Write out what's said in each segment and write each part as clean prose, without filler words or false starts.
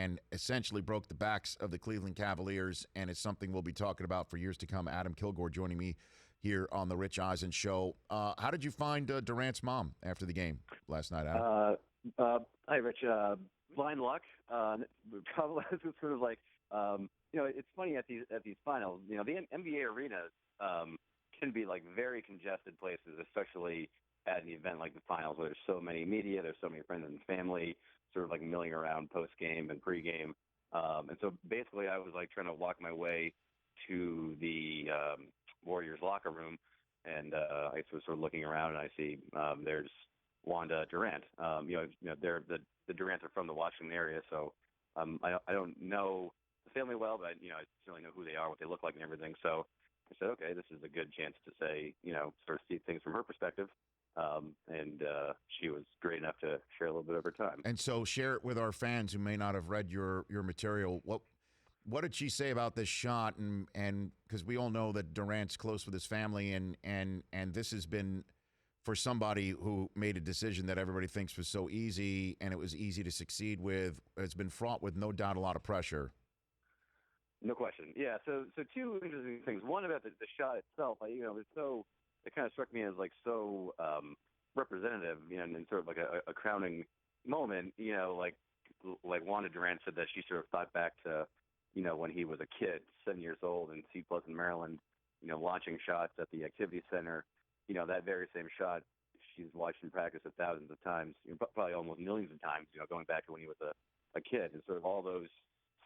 and essentially broke the backs of the Cleveland Cavaliers, and it's something we'll be talking about for years to come. Adam Kilgore joining me here on the Rich Eisen Show. How did you find Durant's mom after the game last night, Adam? Hi, Rich. Blind luck. Probably it's sort of like, it's funny at these finals. The NBA arenas can be like very congested places, especially at an event like the finals, where there's so many media, there's so many friends and family, sort of like milling around post game and pre game. And so basically, I was like trying to walk my way to the Warriors locker room, and I was sort of looking around, and I see there's Wanda Durant. They're the Durants are from the Washington area, so I don't know the family well, but I certainly know who they are, what they look like, and everything. So I said, okay, this is a good chance to say, sort of see things from her perspective. And she was great enough to share a little bit of her time. And so share it with our fans who may not have read your material. What did she say about this shot? And because we all know that Durant's close with his family, and this has been, for somebody who made a decision that everybody thinks was so easy and it was easy to succeed with, it's been fraught with, no doubt, a lot of pressure. No question. Yeah. So two interesting things. One about the shot itself. It kind of struck me as like so representative, and sort of like a crowning moment. Like Wanda Durant said that she sort of thought back to, when he was a kid, 7 years old in Sea Pleasant, Maryland, launching shots at the activity center. That very same shot she's watched in practice thousands of times, probably almost millions of times, going back to when he was a kid. And sort of all those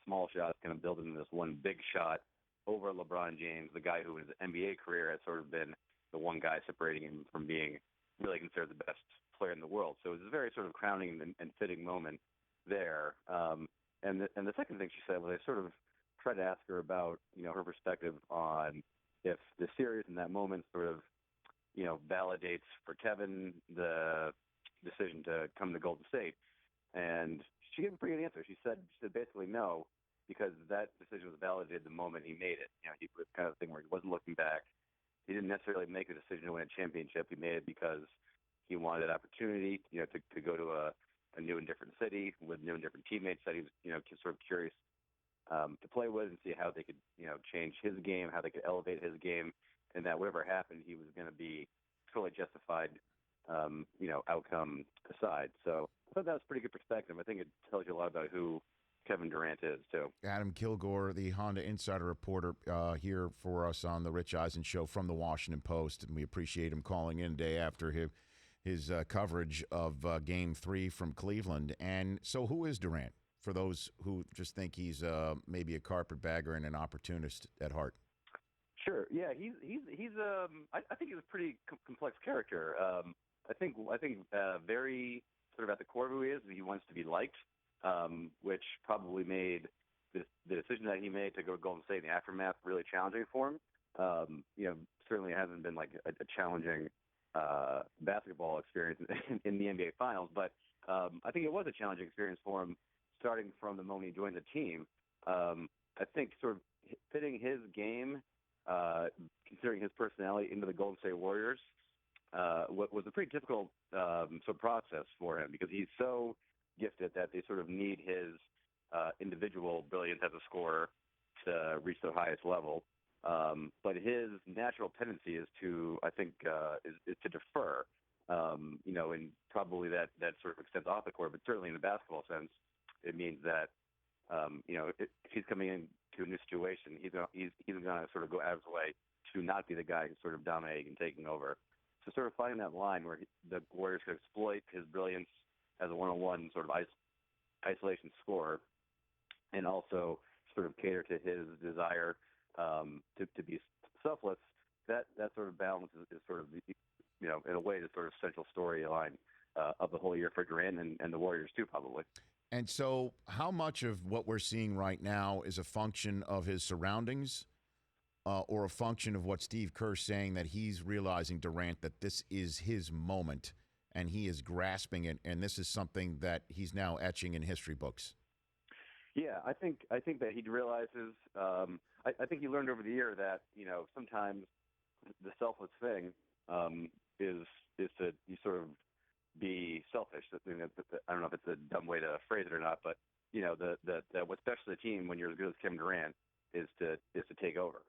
small shots kind of build into this one big shot over LeBron James, the guy who in his NBA career has sort of been the one guy separating him from being really considered the best player in the world. So it was a very sort of crowning and fitting moment there. And the second thing she said was, I sort of tried to ask her about, her perspective on if the series in that moment sort of, validates for Kevin the decision to come to Golden State. And she gave a pretty good answer. She said basically no, because that decision was validated the moment he made it. He was kind of thing where he wasn't looking back. He didn't necessarily make a decision to win a championship. He made it because he wanted that opportunity, to go to a new and different city with new and different teammates that he was, sort of curious to play with and see how they could, change his game, how they could elevate his game, and that whatever happened, he was going to be totally justified, outcome aside. So I thought that was a pretty good perspective. I think it tells you a lot about who Kevin Durant is, too. Adam Kilgore, the Honda Insider reporter, here for us on the Rich Eisen Show from the Washington Post, and we appreciate him calling in today after his coverage of Game 3 from Cleveland. And so who is Durant, for those who just think he's maybe a carpetbagger and an opportunist at heart? Sure. Yeah, he's I think he's a pretty complex character. I think very sort of at the core of who he is, he wants to be liked. Which probably made the decision that he made to go to Golden State in the aftermath really challenging for him. Certainly it hasn't been like a challenging basketball experience in the NBA Finals, but I think it was a challenging experience for him starting from the moment he joined the team. I think sort of fitting his game, considering his personality, into the Golden State Warriors was a pretty difficult sort of process for him, because he's so gifted that they sort of need his individual brilliance as a scorer to reach the highest level. But his natural tendency is to, I think, is to defer. And probably that sort of extends off the court, but certainly in the basketball sense, it means that if he's coming into a new situation, he's going to sort of go out of his way to not be the guy who's sort of dominating and taking over. So sort of finding that line where the Warriors could exploit his brilliance as a one-on-one sort of isolation scorer, and also sort of cater to his desire to be selfless. That sort of balance is sort of, in a way, the sort of central storyline of the whole year for Durant and the Warriors too, probably. And so how much of what we're seeing right now is a function of his surroundings or a function of what Steve Kerr's saying, that he's realizing, Durant, that this is his moment and he is grasping it, and this is something that he's now etching in history books? Yeah, I think that he realizes. I think he learned over the year that sometimes the selfless thing is to you sort of be selfish. I don't know if it's a dumb way to phrase it or not, but what's best for the team when you're as good as Kevin Durant is to take over,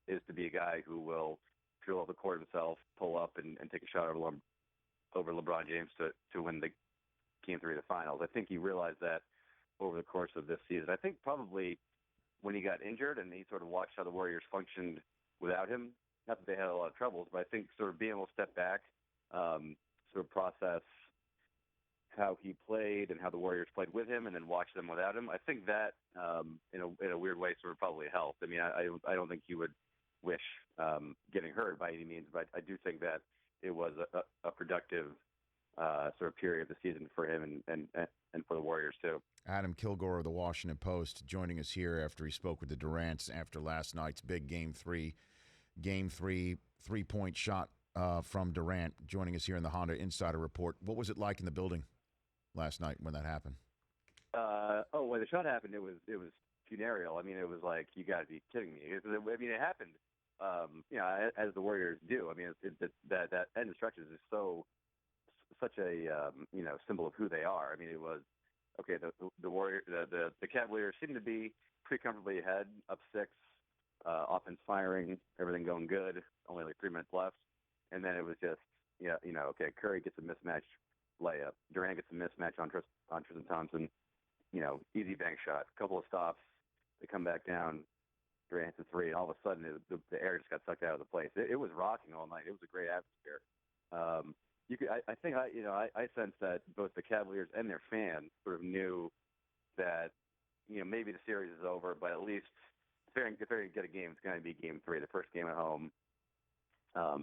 is to be a guy who will drill up the court himself, pull up, and take a shot over LeBron James to win the Game 3 of the finals. I think he realized that over the course of this season. I think probably when he got injured and he sort of watched how the Warriors functioned without him, not that they had a lot of troubles, but I think sort of being able to step back, sort of process how he played and how the Warriors played with him, and then watch them without him. I think that, in a weird way, sort of probably helped. I mean, I don't think he would wish getting hurt by any means, but I do think that it was a productive sort of period of the season for him and for the Warriors too. Adam Kilgore of the Washington Post joining us here after he spoke with the Durants after last night's big Game 3 3-point shot from Durant, joining us here in the Honda Insider Report. What was it like in the building last night when that happened? When the shot happened, it was funereal. I mean, it was like, you got to be kidding me. I mean, it happened, as the Warriors do. I mean, that end of stretches is such a symbol of who they are. I mean, it was okay. The Cavaliers seemed to be pretty comfortably ahead, up 6, offense firing, everything going good. Only like 3 minutes left, and then it was just okay. Curry gets a mismatch layup. Durant gets a mismatch on Tristan Thompson. Easy bank shot. A couple of stops. They come back down. Durant hits a 3, and all of a sudden the air just got sucked out of the place. It was rocking all night. It was a great atmosphere. I sense that both the Cavaliers and their fans sort of knew that maybe the series is over, but at least if they're going to get a game, it's going to be Game 3, the first game at home.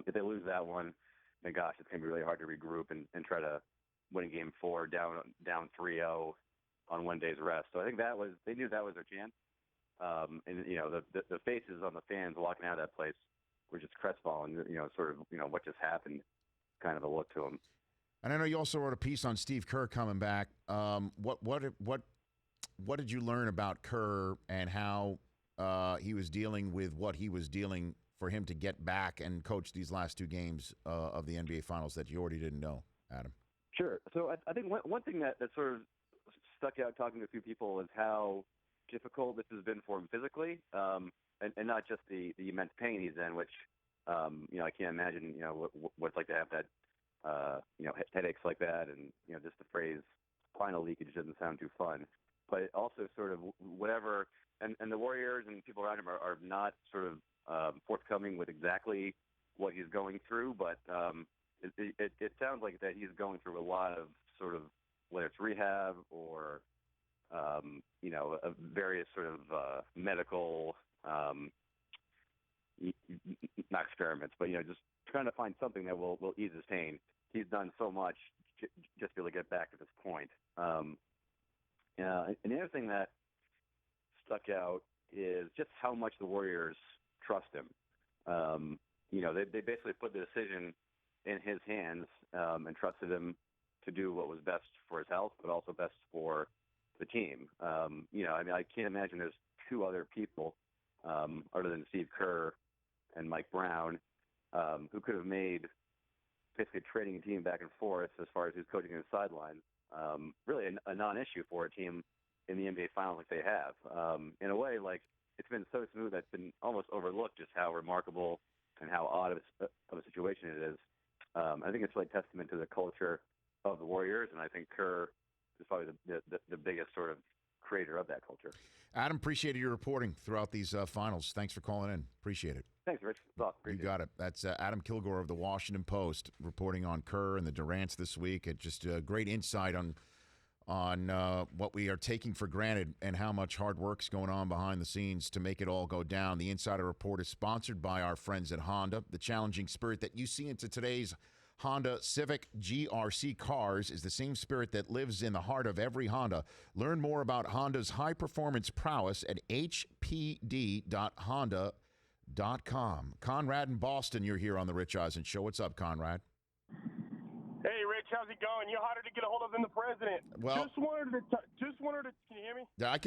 If they lose that one, then gosh, it's going to be really hard to regroup and try to win Game 4 down 3-0 on one day's rest. So I think they knew that was their chance. And the faces on the fans walking out of that place were just crestfallen. Sort of what just happened, kind of a look to them. And I know you also wrote a piece on Steve Kerr coming back. What did you learn about Kerr and how he was dealing with what he was dealing for him to get back and coach these last 2 games of the NBA Finals that you already didn't know, Adam? Sure. So I think one thing that sort of stuck out talking to a few people is how difficult this has been for him physically, and not just the immense pain he's in, which I can't imagine what it's like to have that headaches like that, and just the phrase spinal leakage doesn't sound too fun. But also sort of whatever, and the Warriors and people around him are not sort of forthcoming with exactly what he's going through, but it sounds like that he's going through a lot of sort of, whether it's rehab or various sort of medical not experiments, but just trying to find something that will ease his pain. He's done so much just to be able to get back to this point. And the other thing that stuck out is just how much the Warriors trust him. They basically put the decision in his hands and trusted him to do what was best for his health, but also best for the team. I can't imagine there's 2 other people other than Steve Kerr and Mike Brown who could have made basically trading a team back and forth as far as who's coaching on the sideline really a non-issue for a team in the NBA Finals like they have. In a way, like, it's been so smooth that it's been almost overlooked just how remarkable and how odd of a situation it is. I think it's really a testament to the culture of the Warriors, and I think Kerr is probably the biggest sort of creator of that culture. Adam, appreciated your reporting throughout these finals. Thanks for calling in. Appreciate it. Thanks, Rich. You got it. That's Adam Kilgore of the Washington Post reporting on Kerr and the Durants this week. Just a great insight on what we are taking for granted and how much hard work's going on behind the scenes to make it all go down. The Insider Report is sponsored by our friends at Honda. The challenging spirit that you see into today's Honda Civic GRC cars is the same spirit that lives in the heart of every Honda. Learn more about Honda's high-performance prowess at hpd.honda.com. Conrad in Boston, you're here on the Rich Eisen Show. What's up, Conrad? Hey, Rich, how's it going? You're harder to get a hold of than the president. Well, just wanted to. Can you hear me? I can.